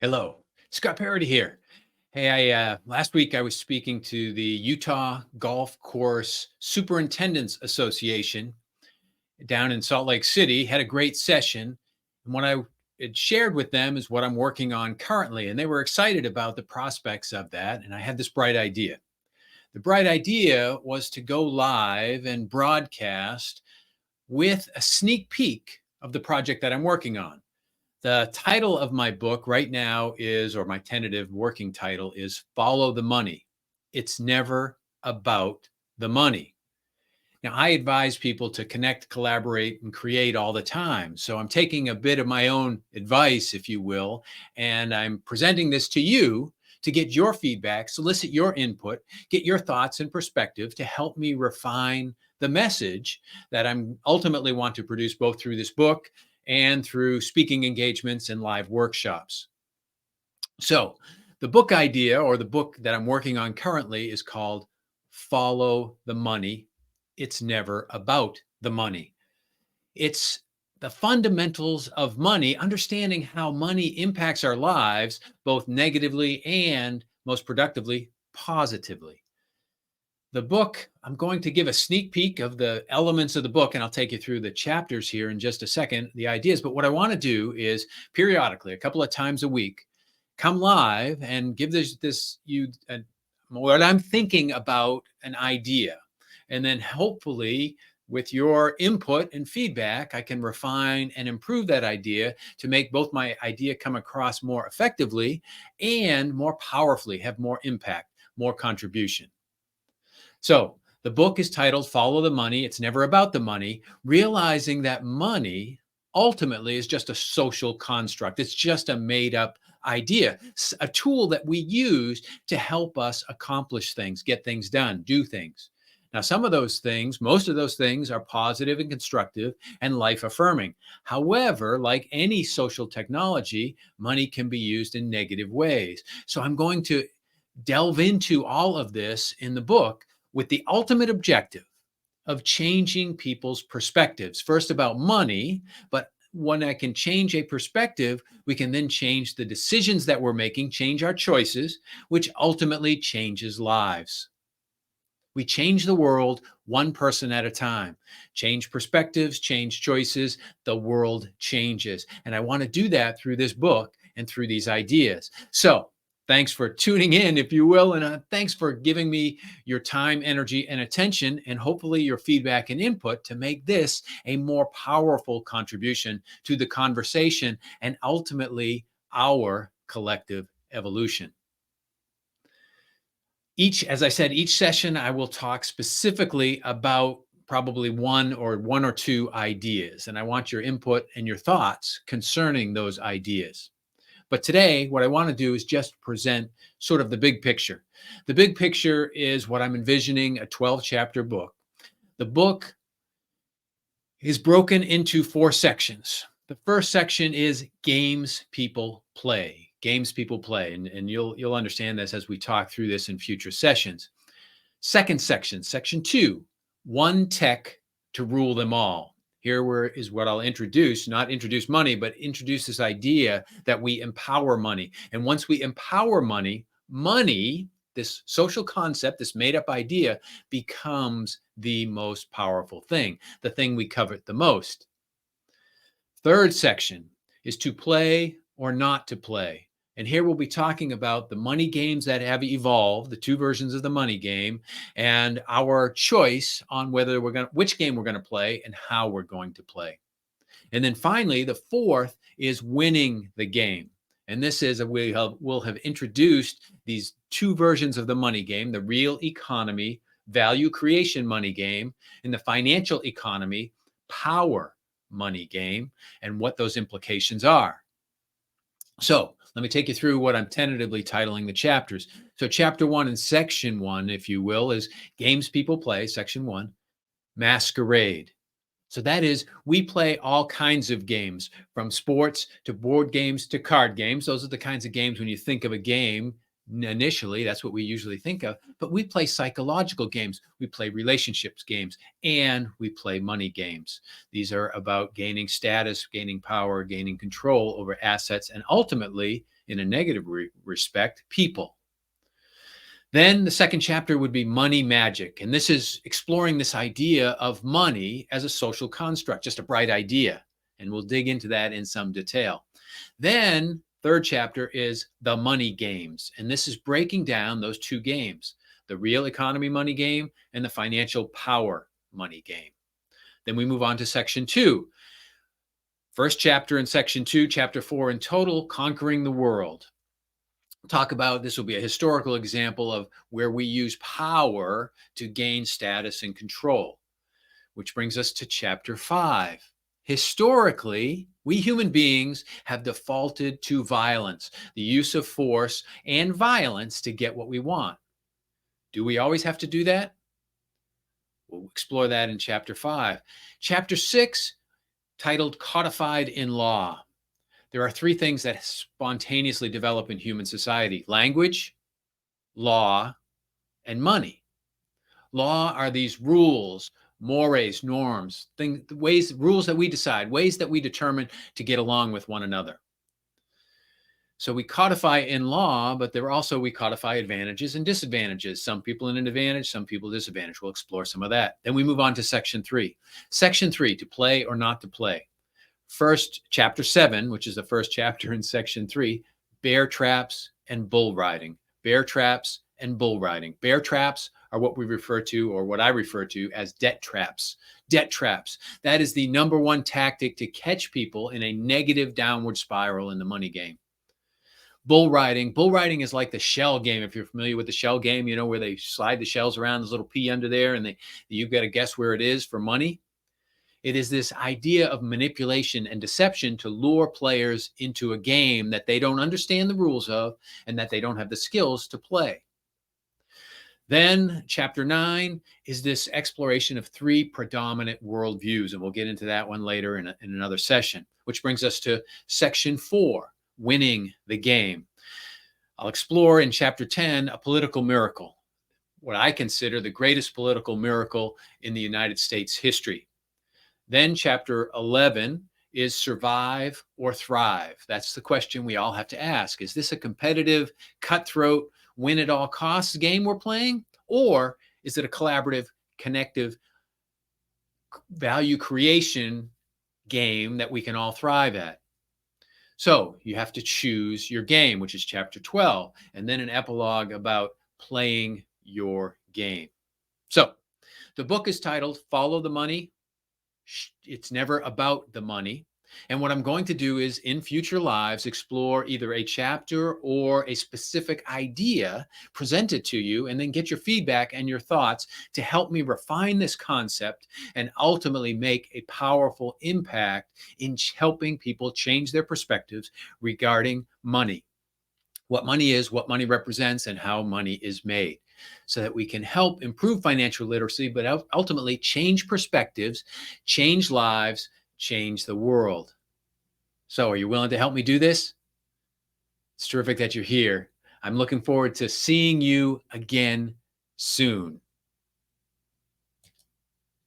Hello, Scott Parody here. Hey, last week I was speaking to the Utah Golf Course Superintendents Association down in Salt Lake City. Had a great session, and what I had shared with them is what I'm working on currently, and they were excited about the prospects of that. And I had this bright idea. The bright idea was to go live and broadcast with a sneak peek of the project that I'm working on. The title of my book right now is, or my tentative working title is Follow the Money. It's never about the money. Now, I advise people to connect, collaborate, and create all the time. So I'm taking a bit of my own advice, if you will, and I'm presenting this to you to get your feedback, solicit your input, get your thoughts and perspective to help me refine the message that I'm ultimately want to produce both through this book and through speaking engagements and live workshops. So, the book idea or the book that I'm working on currently is called Follow the Money. It's never about the money. It's the fundamentals of money, understanding how money impacts our lives, both negatively and most productively, positively. The book, I'm going to give a sneak peek of the elements of the book, and I'll take you through the chapters here in just a second, the ideas. But what I want to do is periodically, a couple of times a week, come live and give what I'm thinking about an idea. And then hopefully, with your input and feedback, I can refine and improve that idea to make both my idea come across more effectively and more powerfully, have more impact, more contribution. So the book is titled Follow the Money. It's never about the money, realizing that money ultimately is just a social construct. It's just a made up idea, a tool that we use to help us accomplish things, get things done, do things. Now, some of those things, most of those things are positive and constructive and life affirming. However, like any social technology, money can be used in negative ways. So I'm going to delve into all of this in the book with the ultimate objective of changing people's perspectives. First about money, but when I can change a perspective, we can then change the decisions that we're making, change our choices, which ultimately changes lives. We change the world one person at a time. Change perspectives, change choices, the world changes. And I want to do that through this book and through these ideas. So, thanks for tuning in, if you will, and thanks for giving me your time, energy, and attention, and hopefully your feedback and input to make this a more powerful contribution to the conversation and ultimately our collective evolution. As I said, each session I will talk specifically about probably one or two ideas, and I want your input and your thoughts concerning those ideas. But today, what I want to do is just present sort of the big picture. The big picture is what I'm envisioning, a 12-chapter book. The book is broken into 4 sections. The first section is games people play. Games people play, and you'll understand this as we talk through this in future sessions. Second section, section 2, one tech to rule them all. Here is what I'll introduce, not introduce money, but introduce this idea that we empower money. And once we empower money, this social concept, this made up idea, becomes the most powerful thing, the thing we covet the most. Third section is to play or not to play. And here we'll be talking about the money games that have evolved, the 2 versions of the money game, and our choice on which game we're going to play and how we're going to play. And then finally, the fourth is winning the game. And this is we'll have introduced these 2 versions of the money game, the real economy, value creation money game, and the financial economy, power money game, and what those implications are. So let me take you through what I'm tentatively titling the chapters. So chapter 1 and section 1, if you will, is games people play, section 1, masquerade. So that is, we play all kinds of games, from sports to board games to card games. Those are the kinds of games when you think of a game, initially, that's what we usually think of. But we play psychological games, we play relationships games, and we play money games. These are about gaining status, gaining power, gaining control over assets, and ultimately, in a negative respect, people. Then the second chapter would be money magic. And this is exploring this idea of money as a social construct, just a bright idea. And we'll dig into that in some detail. Then third chapter is the money games. And this is breaking down those two games, the real economy money game and the financial power money game. Then we move on to section 2. First chapter in section 2, chapter 4 in total, conquering the world. Talk about, this will be a historical example of where we use power to gain status and control, which brings us to chapter 5. Historically, we human beings have defaulted to violence, the use of force and violence to get what we want. Do we always have to do that? We'll explore that in chapter 5. Chapter 6, titled Codified in Law. There are 3 things that spontaneously develop in human society: language, law, and money. Law are these rules, mores, norms, rules that we decide, ways that we determine to get along with one another. So we codify in law, but we codify advantages and disadvantages. Some people in an advantage, some people disadvantage. We'll explore some of that. Then we move on to section 3. Section 3, to play or not to play. First, chapter 7, which is the first chapter in section 3, bear traps and bull riding. Bear traps and bull riding. Bear traps are what we refer to, or what I refer to, as debt traps. Debt traps. That is the number one tactic to catch people in a negative downward spiral in the money game. Bull riding. Bull riding is like the shell game. If you're familiar with the shell game, you know, where they slide the shells around, there's a little pea under there, and you've got to guess where it is for money. It is this idea of manipulation and deception to lure players into a game that they don't understand the rules of and that they don't have the skills to play. Then chapter 9 is this exploration of 3 predominant worldviews, and we'll get into that one later in another session, which brings us to section 4, winning the game. I'll explore in chapter 10 a political miracle, what I consider the greatest political miracle in the United States history. Then chapter 11 is survive or thrive. That's the question we all have to ask. Is this a competitive, cutthroat, win at all costs game we're playing? Or is it a collaborative, connective, value creation game that we can all thrive at? So you have to choose your game, which is chapter 12, and then an epilogue about playing your game. So the book is titled Follow the Money. It's never about the money. And what I'm going to do is in future lives explore either a chapter or a specific idea presented to you, and then get your feedback and your thoughts to help me refine this concept and ultimately make a powerful impact in helping people change their perspectives regarding money. What money is, what money represents, and how money is made, so that we can help improve financial literacy, but ultimately change perspectives, change lives, change the world. So are you willing to help me do this? It's terrific that you're here. I'm looking forward to seeing you again soon.